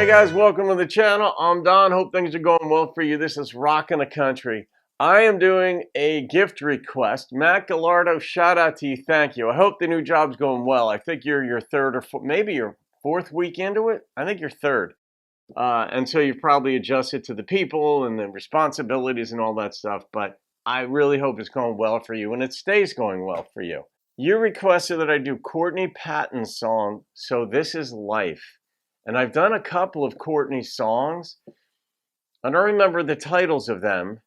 guys, welcome to the channel. I'm Don. Hope things are going well for you. This is Rockin' the Country. I am doing a gift request. Matt Galardo, shout out to you. Thank you. I hope the new job's going well. I think you're your third or maybe your fourth week into it. I think you're third. And so you've probably adjusted to the people and the responsibilities and all that stuff. But I really hope it's going well for you and it stays going well for you. You requested that I do Courtney Patton's song, So This Is Life. And I've done a couple of Courtney's songs. I don't remember the titles of them,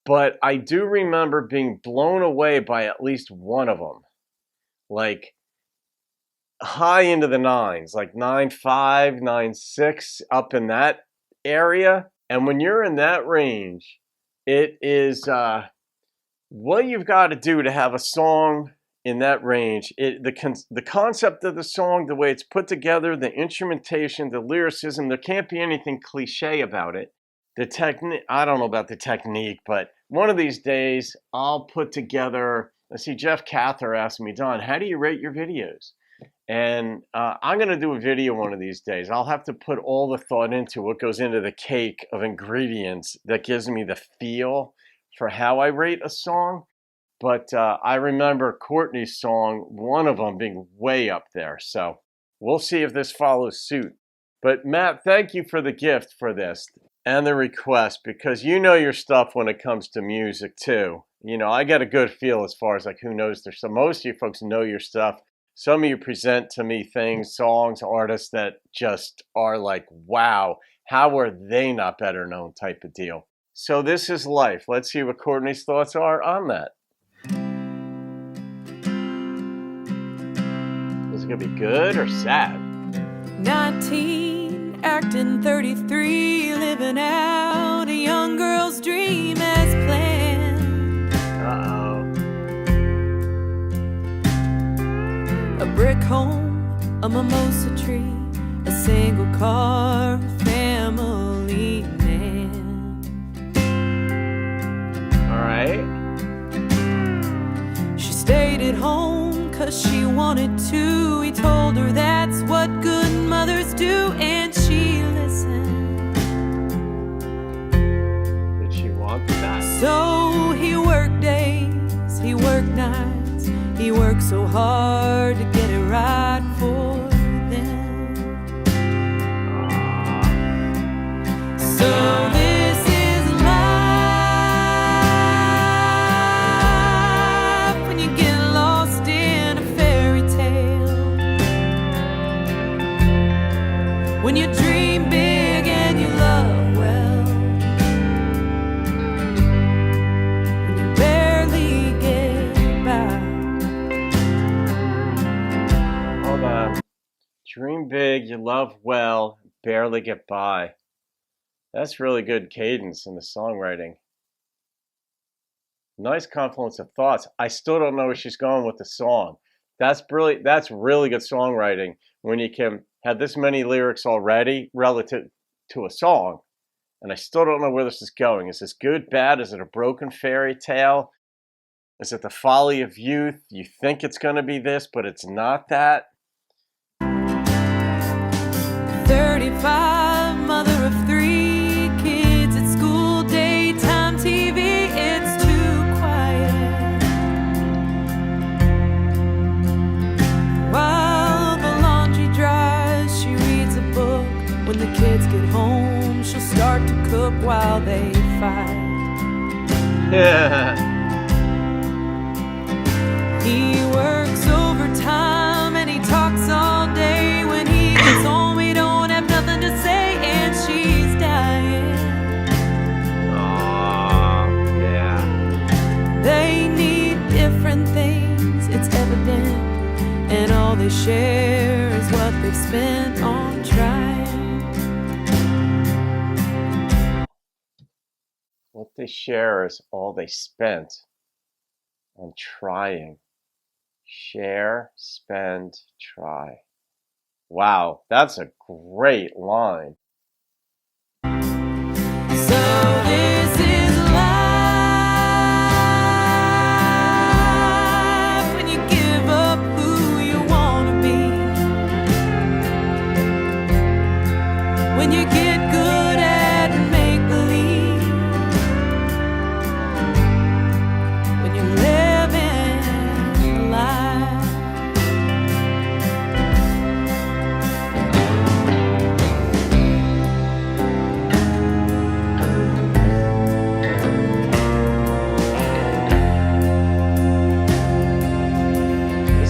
but I do remember being blown away by at least one of them. Like high into the nines, like 9.5, 9.6, up in that area. And when you're in that range, it is what you've got to do to have a song in that range. The concept of the song, the way it's put together, the instrumentation, the lyricism, there can't be anything cliche about it. The technique, I don't know about the technique, but one of these days I'll put together, let's see, Jeff Cather asked me, Don, how do you rate your videos? And I'm going to do a video one of these days. I'll have to put all the thought into what goes into the cake of ingredients that gives me the feel for how I rate a song. But I remember Courtney's song, one of them being way up there. So we'll see if this follows suit. But Matt, thank you for the gift for this and the request, because you know your stuff when it comes to music too. You know, I get a good feel as far as like who knows their stuff. Most of you folks know your stuff. Some of you present to me things, songs, artists that just are like, wow, how are they not better known type of deal. So This Is Life. Let's see what Courtney's thoughts are on that. Is it going to be good or sad? 19, acting 33, living out a young girl's dream as planned. Uh-oh. A brick home, a mimosa tree, a single car, family man. All right. She stayed at home 'cause she wanted to. He told her that's what good mothers do, and she listened. Did she want that? So he worked days, he worked nights, he worked so hard to get it right for them. So this is life when you get lost in a fairy tale. When you dream big and you love well. When you barely get by. Hold on. Dream big, you love well, barely get by. That's really good cadence in the songwriting. Nice confluence of thoughts. I still don't know where she's going with the song. That's really good songwriting when you can have this many lyrics already relative to a song. And I still don't know where this is going. Is this good, bad? Is it a broken fairy tale? Is it the folly of youth? You think it's going to be this, but it's not that. 35, mother of 3 kids at school, daytime TV, it's too quiet. While the laundry dries, she reads a book. When the kids get home, she'll start to cook while they fight. Yeah. He works overtime and he talks all day. When he gets home, he don't have nothing to say, and she's dying. Oh, yeah. They need different things, it's evident, and all they share is what they've spent on trying. What they share is all they spent on trying. Share, spend, try. Wow, that's a great line. So this is life when you give up who you want to be.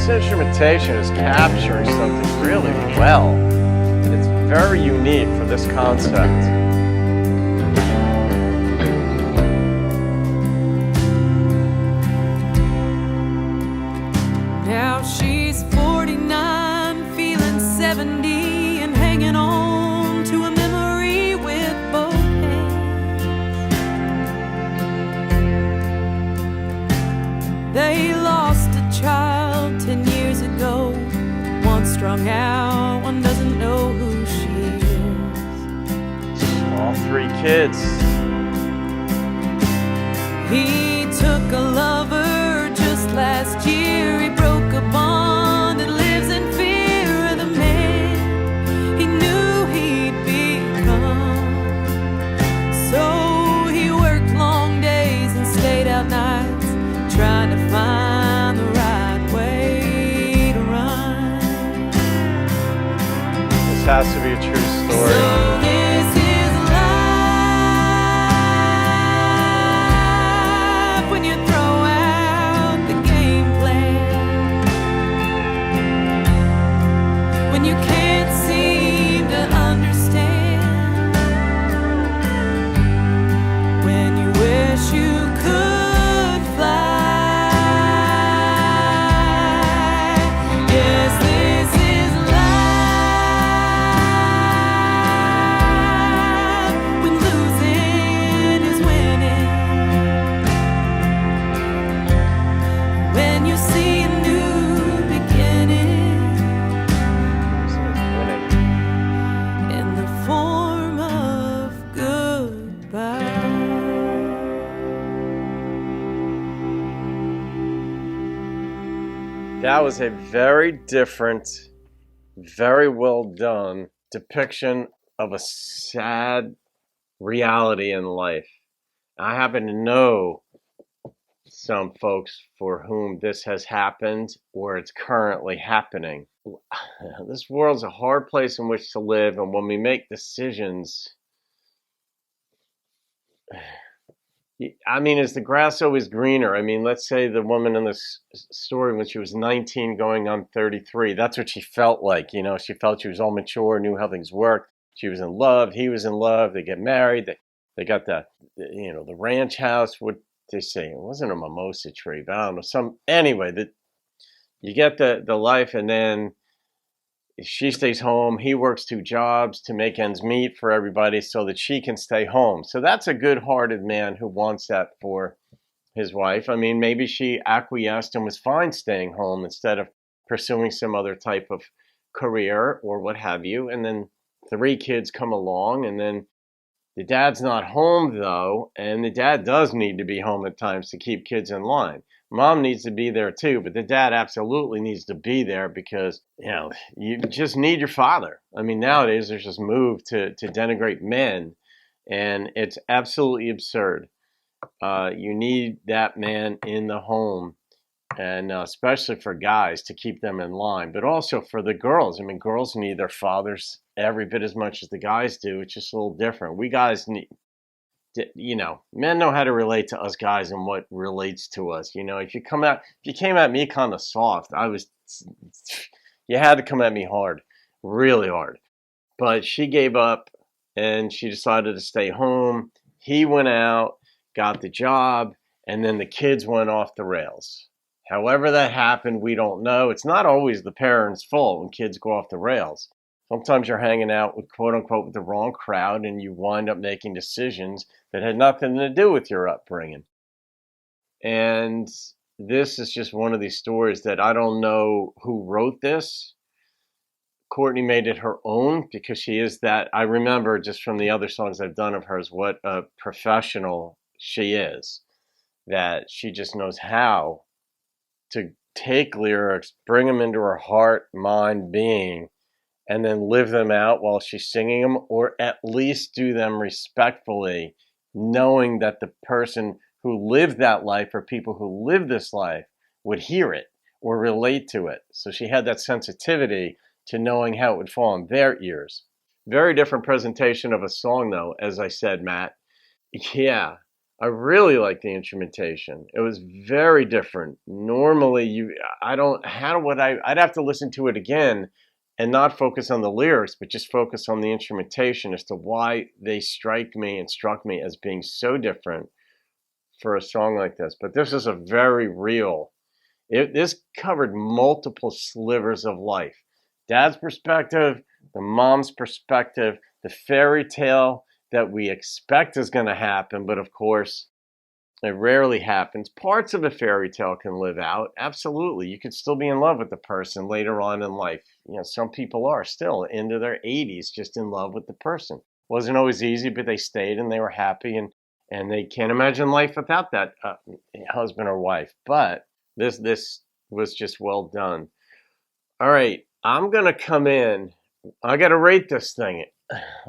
This instrumentation is capturing something really well, and it's very unique for this concept. Now she's 49, feeling 70, and hanging on to a memory with both hands. They lost a child 10 years ago, one strung out, one doesn't know who she is. All 3 kids. He took a lover just last year. He broke a bond and lives in fear of the man he knew he'd become. So he worked long days and stayed out nights, trying to find the right way to run. This has to be a true story. So this is life when you throw out the game plan, when you can't seem to understand, when you wish you could fly. Yes, this is life when losing is winning, when you see a new beginning in the form of goodbye. That was a very different, very well done depiction of a sad reality in life. I happen to know some folks for whom this has happened or it's currently happening. This world's a hard place in which to live, and when we make decisions, I mean, is the grass always greener? I mean, let's say the woman in this story, when she was 19 going on 33, that's what she felt like. You know, she felt she was all mature, knew how things worked. She was in love. He was in love. They get married. They got the ranch house. What they say, it wasn't a mimosa tree, but I don't know. Anyway, you get the life, and then she stays home. He works 2 jobs to make ends meet for everybody so that she can stay home. So that's a good-hearted man who wants that for his wife. I mean, maybe she acquiesced and was fine staying home instead of pursuing some other type of career or what have you. And then 3 kids come along, and then the dad's not home, though, and the dad does need to be home at times to keep kids in line. Mom needs to be there too, but the dad absolutely needs to be there because, you just need your father. I mean, nowadays there's this move to denigrate men, and it's absolutely absurd. You need that man in the home, and especially for guys to keep them in line, but also for the girls. I mean, girls need their fathers every bit as much as the guys do. It's just a little different. We guys need, men know how to relate to us guys and what relates to us. If you came at me kind of soft, you had to come at me hard, really hard. But she gave up and she decided to stay home. He went out, got the job, and then the kids went off the rails. However that happened, we don't know. It's not always the parents' fault when kids go off the rails. Sometimes you're hanging out with, quote unquote, with the wrong crowd, and you wind up making decisions that had nothing to do with your upbringing. And this is just one of these stories that I don't know who wrote this. Courtney made it her own because she is that. I remember just from the other songs I've done of hers what a professional she is, that she just knows how to take lyrics, bring them into her heart, mind, being, and then live them out while she's singing them, or at least do them respectfully, knowing that the person who lived that life or people who live this life would hear it or relate to it. So she had that sensitivity to knowing how it would fall on their ears. Very different presentation of a song, though, as I said, Matt. Yeah. I really like the instrumentation. It was very different. Normally, I'd have to listen to it again and not focus on the lyrics, but just focus on the instrumentation as to why they struck me as being so different for a song like this. But this is a very real. This covered multiple slivers of life. Dad's perspective, the mom's perspective, the fairy tale that we expect is going to happen, but of course, it rarely happens. Parts of a fairy tale can live out. Absolutely. You could still be in love with the person later on in life. You know, some people are still into their 80s just in love with the person. Wasn't always easy, but they stayed and they were happy, and they can't imagine life without that husband or wife. But this was just well done. All right, I'm going to come in. I got to rate this thing.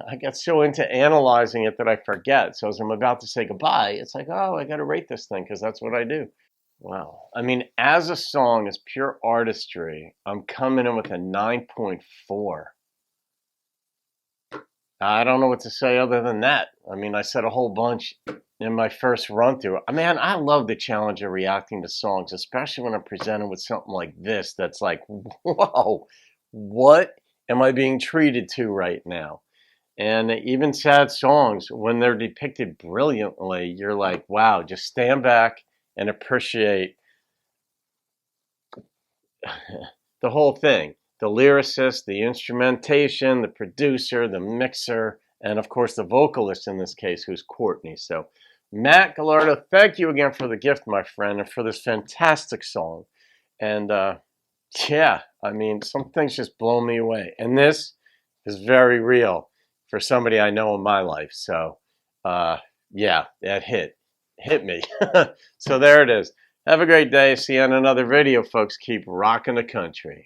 I got so into analyzing it that I forget. So as I'm about to say goodbye, it's like, oh, I got to rate this thing because that's what I do. Wow. I mean, as a song, as pure artistry, I'm coming in with a 9.4. I don't know what to say other than that. I mean, I said a whole bunch in my first run through. Man, I love the challenge of reacting to songs, especially when I'm presented with something like this that's like, whoa, what am I being treated to right now? And even sad songs, when they're depicted brilliantly, you're like, wow, just stand back and appreciate the whole thing. The lyricist, the instrumentation, the producer, the mixer, and of course the vocalist in this case, who's Courtney. So Matt Galardo, thank you again for the gift, my friend, and for this fantastic song. And yeah, I mean, some things just blow me away. And this is very real for somebody I know in my life. So yeah, that hit me. So there it is. Have a great day. See you on another video, folks. Keep rocking the country.